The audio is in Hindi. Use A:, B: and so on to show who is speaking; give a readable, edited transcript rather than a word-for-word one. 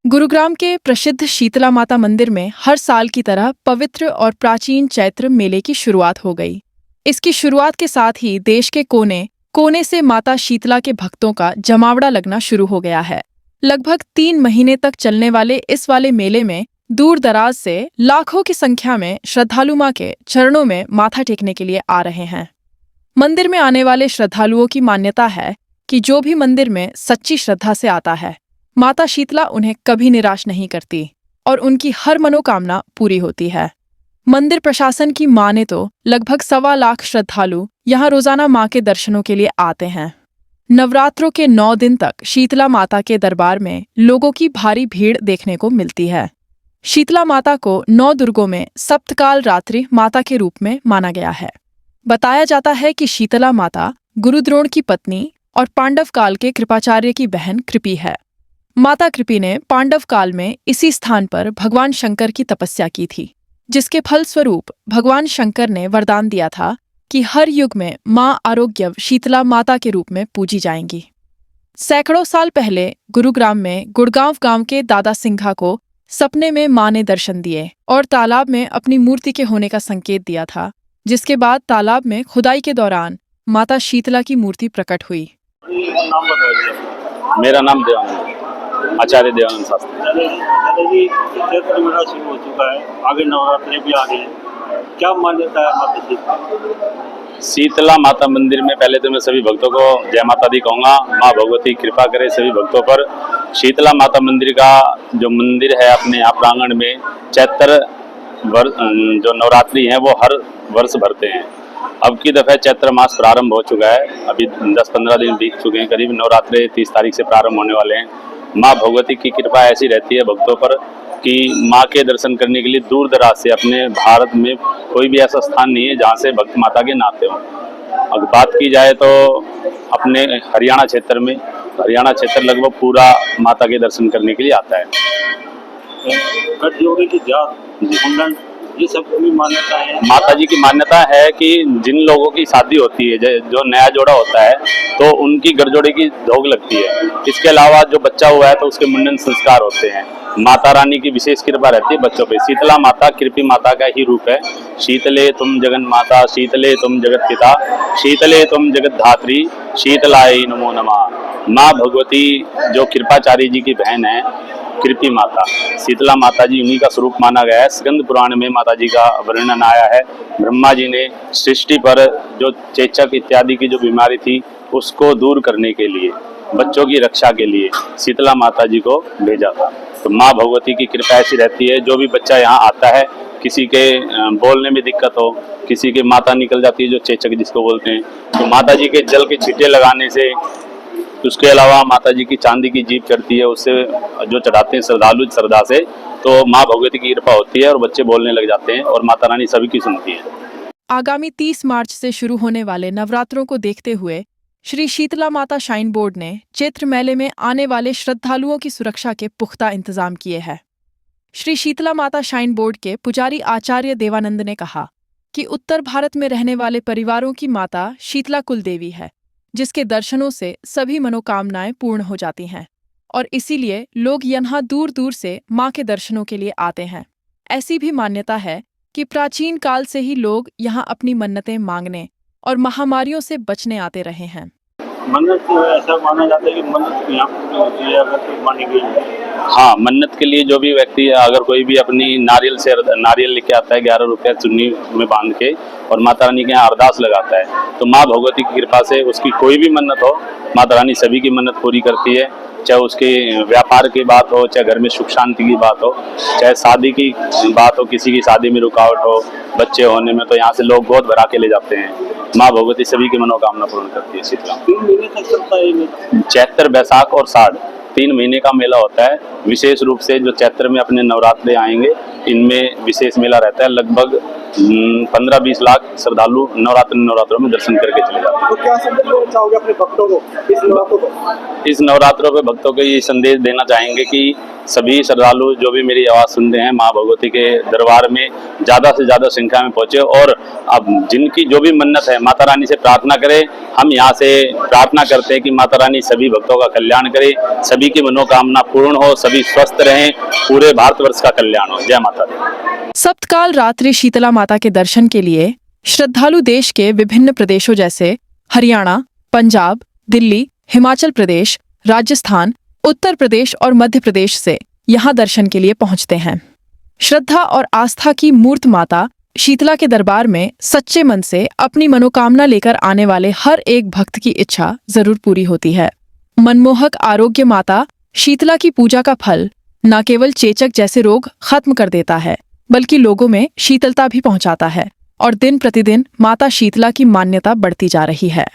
A: गुरुग्राम के प्रसिद्ध शीतला माता मंदिर में हर साल की तरह पवित्र और प्राचीन चैत्र मेले की शुरुआत हो गई। इसकी शुरुआत के साथ ही देश के कोने कोने से माता शीतला के भक्तों का जमावड़ा लगना शुरू हो गया है। लगभग 3 महीने तक चलने वाले इस वाले मेले में दूर दराज से लाखों की संख्या में श्रद्धालु मां के चरणों में माथा टेकने के लिए आ रहे हैं। मंदिर में आने वाले श्रद्धालुओं की मान्यता है कि जो भी मंदिर में सच्ची श्रद्धा से आता है, माता शीतला उन्हें कभी निराश नहीं करती और उनकी हर मनोकामना पूरी होती है। मंदिर प्रशासन की माने तो लगभग 1.25 लाख श्रद्धालु यहाँ रोजाना मां के दर्शनों के लिए आते हैं। नवरात्रों के 9 दिन तक शीतला माता के दरबार में लोगों की भारी भीड़ देखने को मिलती है। शीतला माता को 9 दुर्गों में सप्तकाल रात्रि माता के रूप में माना गया है। बताया जाता है कि शीतला माता गुरुद्रोण की पत्नी और पांडव काल के कृपाचार्य की बहन कृपि है। माता कृपि ने पांडव काल में इसी स्थान पर भगवान शंकर की तपस्या की थी, जिसके फलस्वरूप भगवान शंकर ने वरदान दिया था कि हर युग में मां आरोग्य शीतला माता के रूप में पूजी जाएंगी। सैकड़ों साल पहले गुरुग्राम में गुड़गांव गांव के दादा सिंघा को सपने में मां ने दर्शन दिए और तालाब में अपनी मूर्ति के होने का संकेत दिया था, जिसके बाद तालाब में खुदाई के दौरान माता शीतला की मूर्ति प्रकट हुई।
B: मेरा नाम देवानंद, आचार्य देवानंद शास्त्री।
C: दादाजी, चैत्र मेला शुरू हो चुका है, आगे नवरात्रि भी आ रही है, क्या मान्यता है माता शीतला?
B: शीतला माता मंदिर में पहले तो मैं सभी भक्तों को जय माता दी कहूँगा। माँ भगवती कृपा करे सभी भक्तों पर। शीतला माता मंदिर का जो मंदिर है अपने यहाँ प्रांगण में चैत्र जो नवरात्रि है वो हर वर्ष भरते हैं। अब की दफ़े चैत्र मास प्रारंभ हो चुका है, अभी 10-15 दिन बीत चुके हैं। करीब नवरात्रि 30 तारीख से प्रारंभ होने वाले हैं। माँ भगवती की कृपा ऐसी रहती है भक्तों पर कि माँ के दर्शन करने के लिए दूर दराज से, अपने भारत में कोई भी ऐसा स्थान नहीं है जहाँ से भक्त माता के नाते हों। अगर बात की जाए तो अपने हरियाणा क्षेत्र में, हरियाणा क्षेत्र लगभग पूरा माता के दर्शन करने के लिए आता है।
C: गठजोड़े की जात, मुंडन, ये सब की मान्यता है।
B: माता जी की मान्यता है कि जिन लोगों की शादी होती है, जो नया जोड़ा होता है, तो उनकी गठजोड़े की धोग लगती है। इसके अलावा जो बच्चा हुआ है तो उसके मुंडन संस्कार होते हैं। माता रानी की विशेष कृपा रहती है बच्चों पे। शीतला माता कृपि माता का ही रूप है। शीतले तुम जगन माता, शीतले तुम जगत पिता, शीतले तुम जगत धात्री, शीतलाय नमो नमः। माँ भगवती जो कृपाचार्य जी की बहन है, कृपि माता शीतला माता जी, उन्हीं का स्वरूप माना गया है। स्कंद पुराण में माता जी का वर्णन आया है। ब्रह्मा जी ने सृष्टि पर जो चेचक इत्यादि की जो बीमारी थी उसको दूर करने के लिए, बच्चों की रक्षा के लिए शीतला माता जी को भेजा था। तो माँ भगवती की कृपा ऐसी रहती है, जो भी बच्चा यहाँ आता है, किसी के बोलने में दिक्कत हो, किसी के माता निकल जाती है जो चेचक जिसको बोलते हैं, तो माता जी के जल के छींटे लगाने से, उसके अलावा माता जी की चांदी की जीप चढ़ती है, उससे जो चढ़ाते हैं श्रद्धालु श्रद्धा से, तो माँ भगवती की कृपा होती है और बच्चे बोलने लग जाते हैं और माता रानी सभी की सुनती है।
A: आगामी 30 मार्च से शुरू होने वाले नवरात्रों को देखते हुए श्री शीतला माता श्राइन बोर्ड ने चैत्र मेले में आने वाले श्रद्धालुओं की सुरक्षा के पुख्ता इंतजाम किए हैं। श्री शीतला माता श्राइन बोर्ड के पुजारी आचार्य देवानंद ने कहा कि उत्तर भारत में रहने वाले परिवारों की माता शीतला कुल देवी है, जिसके दर्शनों से सभी मनोकामनाएं पूर्ण हो जाती हैं और इसीलिए लोग यहाँ दूर दूर से मां के दर्शनों के लिए आते हैं। ऐसी भी मान्यता है कि प्राचीन काल से ही लोग यहाँ अपनी मन्नतें मांगने और महामारियों से बचने आते रहे हैं।
C: मन्नत ऐसा माना जाता है कि मन्नत यहाँ पूरी होती है अगर कोई मानी गई है।
B: हाँ, मन्नत के लिए जो भी व्यक्ति, अगर कोई भी अपनी नारियल लेके आता है 11 रुपये चुन्नी में बांध के और माता रानी के यहाँ अरदास लगाता है, तो माँ भगवती की कृपा से उसकी कोई भी मन्नत हो, माता रानी सभी की मन्नत पूरी करती है। चाहे उसके व्यापार की बात हो, चाहे घर में सुख शांति की बात हो, चाहे शादी की बात हो, किसी की शादी में रुकावट हो, बच्चे होने में, तो यहाँ से लोग गोद भरा के ले जाते हैं। माँ भगवती सभी की मनोकामना पूर्ण करती है। शीतला
C: 3 महीने तक चलता है ये मेला।
B: चैत्र, बैसाख और साढ़ 3 महीने का मेला होता है। विशेष रूप से जो चैत्र में अपने नवरात्रे आएंगे, इनमें विशेष मेला रहता है। लगभग 15-20 लाख श्रद्धालु नवरात्रों में दर्शन करके चले जाते हैं।
D: तो क्या संदेश देना चाहोगे अपने भक्तों को इस नवरात्रों को?
B: इस नवरात्रों पे भक्तों को ये संदेश देना चाहेंगे कि सभी श्रद्धालु जो भी मेरी आवाज़ सुन रहे हैं माँ भगवती के दरबार में ज़्यादा से ज़्यादा संख्या में पहुँचे और अब जिनकी जो भी मन्नत है माता रानी से प्रार्थना करें। हम यहाँ से प्रार्थना करते हैं कि माता रानी सभी भक्तों का कल्याण करे, सभी की मनोकामना पूर्ण हो, सभी स्वस्थ रहें, पूरे भारतवर्ष का कल्याण हो। जय माता दी।
A: सप्तकाल रात्रि शीतला माता के दर्शन के लिए श्रद्धालु देश के विभिन्न प्रदेशों जैसे हरियाणा, पंजाब, दिल्ली, हिमाचल प्रदेश, राजस्थान, उत्तर प्रदेश और मध्य प्रदेश से यहाँ दर्शन के लिए पहुँचते हैं। श्रद्धा और आस्था की मूर्त माता शीतला के दरबार में सच्चे मन से अपनी मनोकामना लेकर आने वाले हर एक भक्त की इच्छा जरूर पूरी होती है। मनमोहक आरोग्य माता शीतला की पूजा का फल न केवल चेचक जैसे रोग खत्म कर देता है, बल्कि लोगों में शीतलता भी पहुंचाता है और दिन प्रतिदिन माता शीतला की मान्यता बढ़ती जा रही है।